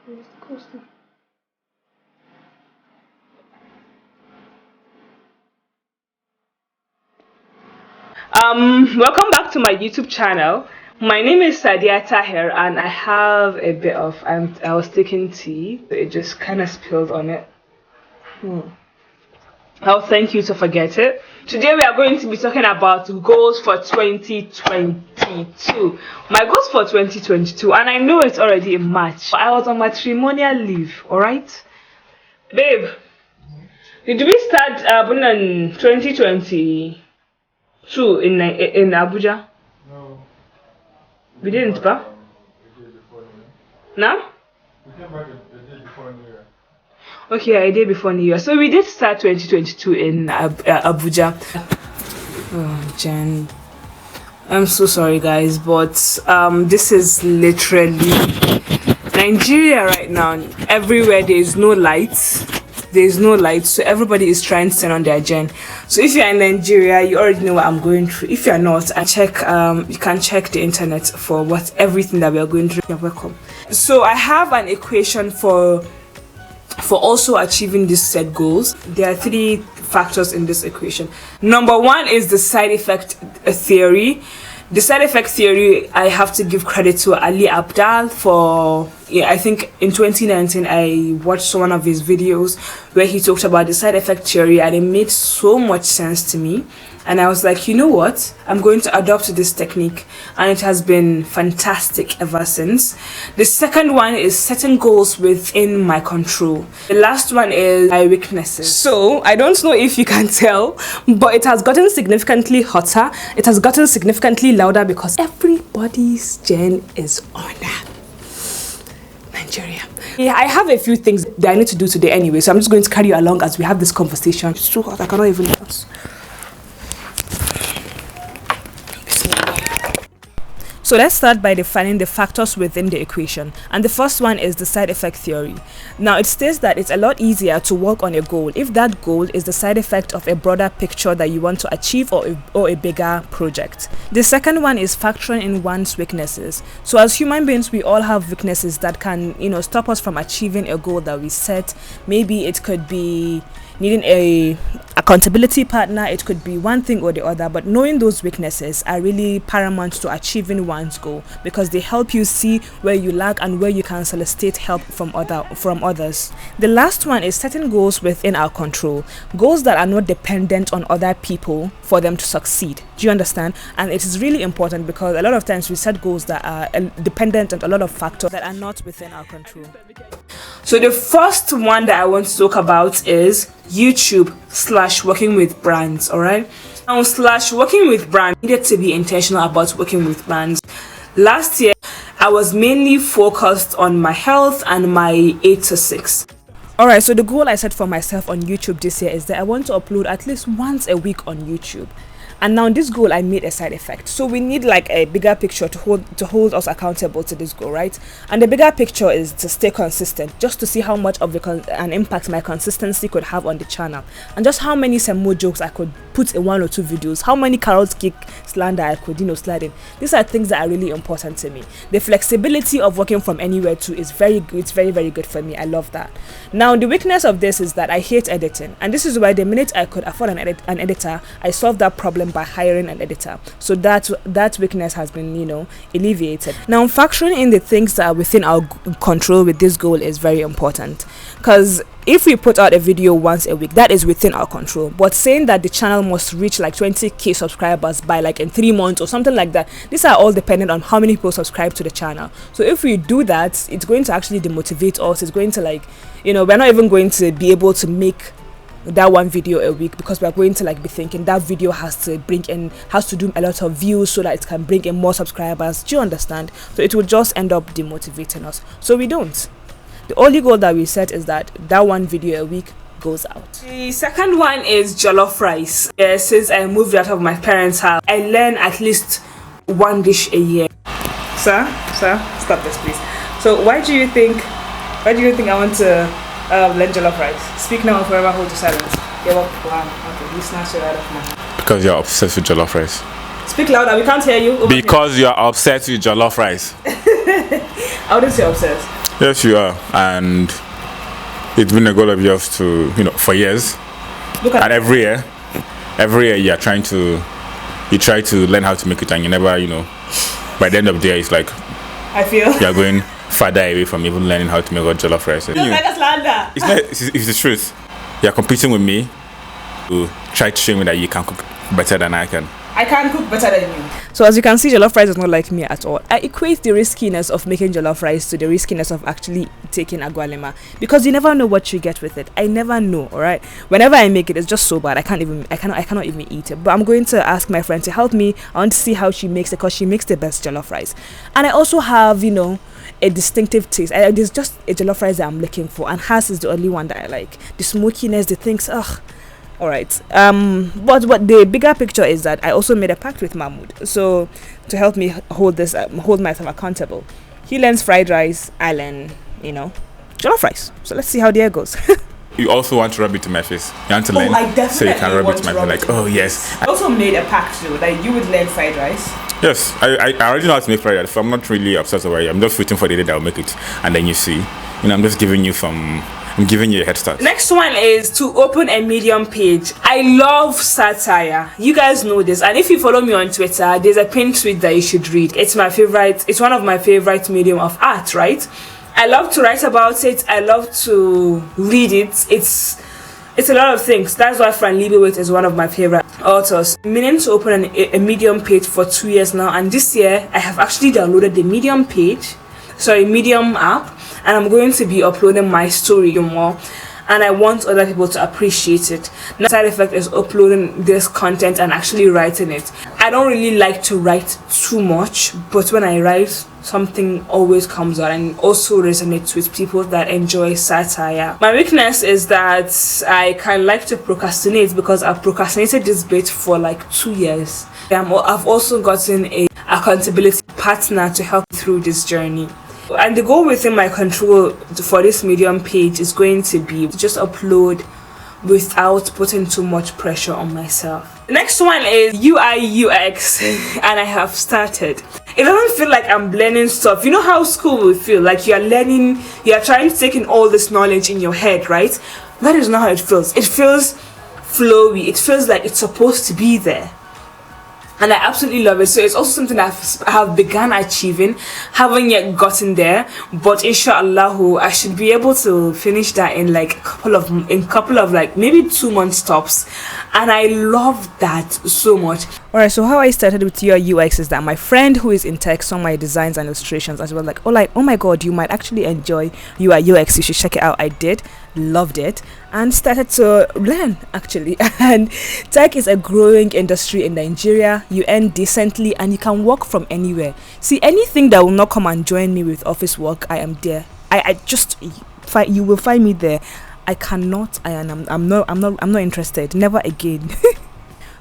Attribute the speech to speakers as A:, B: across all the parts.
A: Welcome back to my YouTube channel. My name is Sadia Tahir, and I have a bit of I was taking tea, so it just kind of spilled on it. I'll thank you to forget it. Today we are going to be talking about goals for 2022. My goals for 2022, and I know it's already in March. I was on matrimonial leave, alright? Babe, did we start in 2022 in Abuja?
B: No.
A: We didn't, pa?
B: We did before New Year.
A: No?
B: We came back a day before New Year.
A: Okay, a day before New Year. So we did start 2022 in Abuja. Oh, Jen. I'm so sorry, guys, but this is literally Nigeria right now. Everywhere there is no lights. There is no light, so everybody is trying to turn on their gen. So if you're in Nigeria, you already know what I'm going through. If you're not, and check you can check the internet for everything that we are going through. You're welcome. So I have an equation for also achieving these set goals. There are 3 factors in this equation. Number 1 is the side effect theory. The side effect theory, I have to give credit to Ali Abdal for, I think in 2019 I watched one of his videos where he talked about the side effect theory, and it made so much sense to me. And I was like, you know what, I'm going to adopt this technique, and it has been fantastic ever since. The second one is setting goals within my control. The last one is my weaknesses. So I don't know if you can tell, but it has gotten significantly hotter. It has gotten significantly louder because everybody's gen is on Nigeria. Yeah, I have a few things that I need to do today anyway, so I'm just going to carry you along as we have this conversation. It's too hot, I cannot even dance. So let's start by defining the factors within the equation, and the first one is the side effect theory. Now it states that it's a lot easier to work on a goal if that goal is the side effect of a broader picture that you want to achieve or a bigger project. The second one is factoring in one's weaknesses. So as human beings, we all have weaknesses that can, stop us from achieving a goal that we set. Maybe it could be needing a accountability partner, it could be one thing or the other, but knowing those weaknesses are really paramount to achieving one's goal because they help you see where you lack and where you can solicit help from others. The last one is setting goals within our control, goals that are not dependent on other people for them to succeed. Do you understand? And it is really important because a lot of times we set goals that are dependent on a lot of factors that are not within our control. So the first one that I want to talk about is YouTube/working with brands. All right, now /working with brands, I needed to be intentional about working with brands. Last year I was mainly focused on my health and my 8 to 6. Alright, so the goal I set for myself on YouTube this year is that I want to upload at least once a week on YouTube. And now this goal, I made a side effect. So we need like a bigger picture to hold us accountable to this goal, right? And the bigger picture is to stay consistent, just to see how much of an impact my consistency could have on the channel, and just how many some more jokes I could put in 1 or 2 videos, how many carrot cake slander I could slide in. These are things that are really important to me. The flexibility of working from anywhere too is very good. It's very, very good for me. I love that. Now the weakness of this is that I hate editing, and this is why the minute I could afford an editor, I solved that problem by hiring an editor. So that weakness has been alleviated. Now factoring in the things that are within our control with this goal is very important, because if we put out a video once a week, that is within our control. But saying that the channel must reach like 20k subscribers by like in 3 months or something like that, these are all dependent on how many people subscribe to the channel. So if we do that, it's going to actually demotivate us. It's going to we're not even going to be able to make that one video a week, because we're going to be thinking that video has to do a lot of views so that it can bring in more subscribers. Do you understand? So it will just end up demotivating us, so we don't. The only goal that we set is that one video a week goes out. The second one is jollof rice. Since I moved out of my parents' house, I learn at least 1 dish a year. Sir, stop this please. So why do you think I want to learn jollof rice? Speak now or forever hold your silence. Yeah, wow, okay, you snatched it right off my.
B: Because you're obsessed with jollof rice.
A: Speak louder, we can't hear you.
B: Because you're obsessed with jollof rice.
A: I wouldn't say obsessed.
B: Yes, you are, and it's been a goal of yours to, for years.
A: Look at
B: And every year you try to learn how to make it, and you never, by the end of the year, it's like
A: I feel
B: you're going farther away from even learning how to make a jollof rice. It's the truth. You're competing with me to try to show me that you can cook better than I can.
A: I can't cook better than you. So as you can see, jollof rice is not like me at all. I equate the riskiness of making jollof rice to the riskiness of actually taking agwalema, because you never know what you get with it. I never know. All right. Whenever I make it, it's just so bad. I cannot even eat it. But I'm going to ask my friend to help me. I want to see how she makes it, because she makes the best jollof rice. And I also have, a distinctive taste. There's just a jollof rice that I'm looking for, and hers is the only one that I like. The smokiness, the things. All right. But what the bigger picture is that I also made a pact with Mahmoud, so to help me hold myself accountable. He learns fried rice, I learn, jollof rice. So let's see how the year goes.
B: You also want to rub it to my face. You want to learn,
A: I definitely
B: so you can rub it to my face. Like, oh yes.
A: I also made a pact though, that you would learn fried rice.
B: Yes, I already know how to make fried rice, so I'm not really obsessed over it. I'm just waiting for the day that I'll make it, and then you see. I'm just giving you I'm giving you a head start.
A: Next one is to open a Medium page. I love satire. You guys know this. And if you follow me on Twitter, there's a pinned tweet that you should read. It's my favorite. It's one of my favorite medium of art, right? I love to write about it. I love to read it. It's a lot of things. That's why Fran Lebowitz is one of my favorite authors. I'm meaning to open a Medium page for 2 years now. And this year, I have actually downloaded the Medium app. And I'm going to be uploading my story more, and I want other people to appreciate it. Now, the side effect is uploading this content and actually writing it. I don't really like to write too much, but when I write, something always comes out and also resonates with people that enjoy satire. My weakness is that I can like to procrastinate, because I've procrastinated this bit for like 2 years. I've also gotten a accountability partner to help me through this journey. And the goal within my control for this Medium page is going to be to just upload without putting too much pressure on myself. The next one is UI UX, and I have started. It doesn't feel like I'm learning stuff. You know how school will feel like you're trying to take in all this knowledge in your head, right? That is not how it feels. It feels flowy. It feels like it's supposed to be there. And I absolutely love it. So it's also something I have begun achieving, haven't yet gotten there, but inshallah I should be able to finish that in like a couple of like maybe 2 months tops. And I love that so much. Alright, so how I started with UI UX is that my friend who is in tech saw my designs and illustrations as well, like, oh my god, you might actually enjoy UI UX, you should check it out. I did, loved it, and started to learn actually. And tech is a growing industry in Nigeria. You earn decently and you can work from anywhere. See, anything that will not come and join me with office work, I am there. You will find me there. I'm not interested. Never again.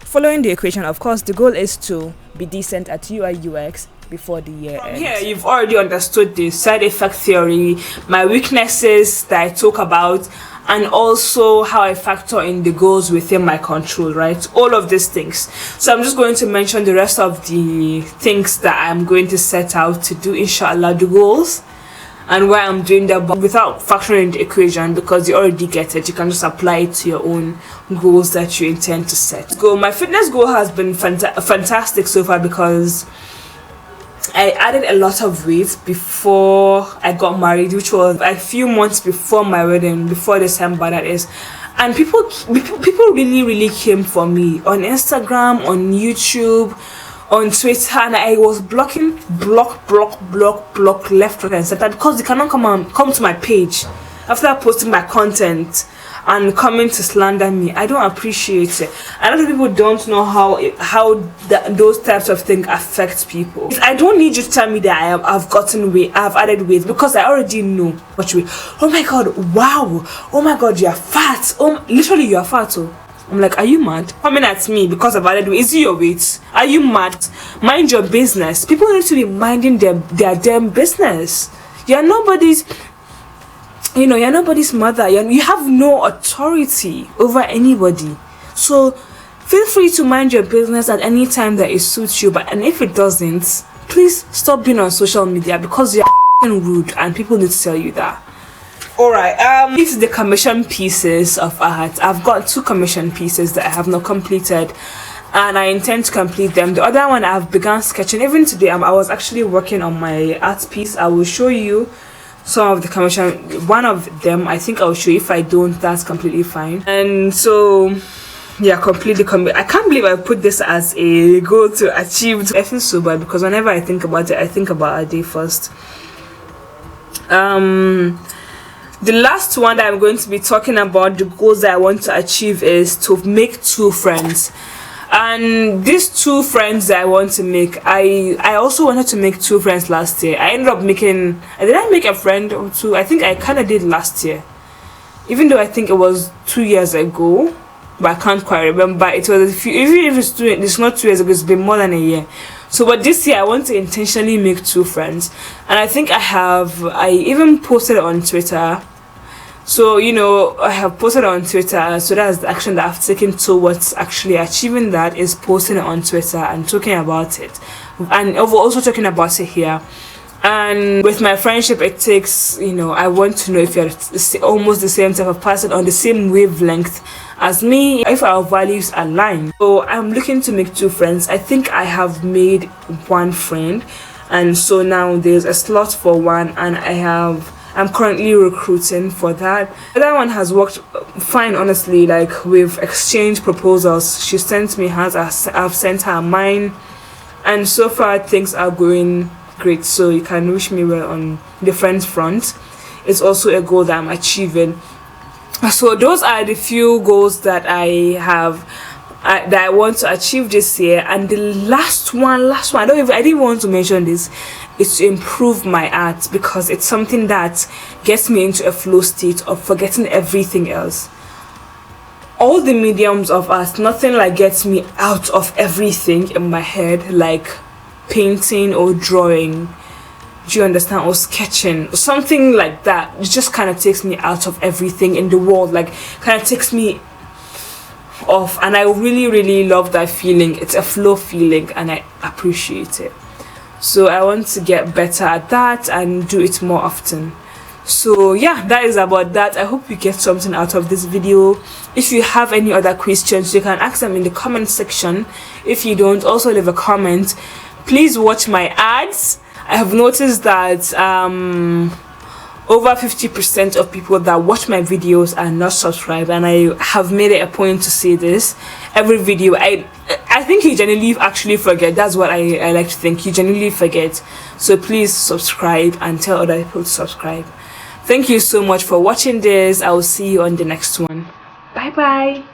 A: Following the equation, of course, the goal is to be decent at UI UX before the year ends. Here, you've already understood the side effect theory, my weaknesses that I talk about, and also how I factor in the goals within my control, right? All of these things. So I'm just going to mention the rest of the things that I'm going to set out to do, inshallah, the goals, and why I'm doing that, but without factoring in the equation, because you already get it. You can just apply it to your own goals that you intend to set. My fitness goal has been fantastic so far, because I added a lot of weight before I got married, which was a few months before my wedding, before December that is. And people really came for me on Instagram, on YouTube, on Twitter, and I was block left, right, and center, because they cannot come to my page after posting my content and coming to slander me. I don't appreciate it. A lot of people don't know how those types of things affect people. I don't need you to tell me that I've gotten weight, I've added weight, because I already know what you. Oh my god, wow, oh my god, you're fat. Oh, literally you're fat. Oh, I'm like, are you mad? Coming at me because I've added weight. Is it your weight? Are you mad? Mind your business. People need to be minding their damn business. You're nobody's mother. You have no authority over anybody. So feel free to mind your business at any time that it suits you. And if it doesn't, please stop being on social media, because you're rude, and people need to tell you that. Alright, these are the commission pieces of art. I've got 2 commission pieces that I have not completed, and I intend to complete them. The other one I've begun sketching. Even today, I was actually working on my art piece. I will show you some of the commission. One of them, I think I'll show you. If I don't, that's completely fine. And so, yeah, completely I can't believe I put this as a goal to achieve. I feel so bad because whenever I think about it, I think about a day first. The last one that I'm going to be talking about, the goals that I want to achieve, is to make 2 friends. And these 2 friends that I want to make, I also wanted to make 2 friends last year. I ended up making, did I make a friend or 2? I think I kind of did last year, even though I think it was 2 years ago, but I can't quite remember. It was a few, even if it's not 2 years ago, it's been more than a year. So but this year I want to intentionally make 2 friends, and I think I even posted it on Twitter. So you know, I have posted it on Twitter, so that's the action that I've taken towards actually achieving that, is posting it on Twitter and talking about it, and also talking about it here. And with my friendship, it takes, you know, I want to know if you're almost the same type of person, on the same wavelength as me, if our values align. So I'm looking to make 2 friends. I think I have made 1 friend, and so now there's a slot for 1, and I'm currently recruiting for that. That one has worked fine, honestly. Like, we've exchanged proposals. She sent me hers, I've sent her mine, and so far things are going great. So you can wish me well on the friends front. It's also a goal that I'm achieving. So those are the few goals that I have that I want to achieve this year. And the last one, I didn't want to mention this, is to improve my art, because it's something that gets me into a flow state of forgetting everything else. All the mediums of art, nothing like gets me out of everything in my head, like painting or drawing, do you understand, or sketching, something like that. It just kind of takes me out of everything in the world, like kind of takes me off, and I really love that feeling. It's a flow feeling, and I appreciate it. So I want to get better at that and do it more often. So yeah, that is about that. I hope you get something out of this video. If you have any other questions, you can ask them in the comment section. If you don't, also leave a comment. Please watch my ads. I have noticed that over 50% of people that watch my videos are not subscribed, and I have made it a point to say this every video. I think you genuinely actually forget. That's what I like to think. You genuinely forget. So please subscribe and tell other people to subscribe. Thank you so much for watching this. I will see you on the next one. Bye bye.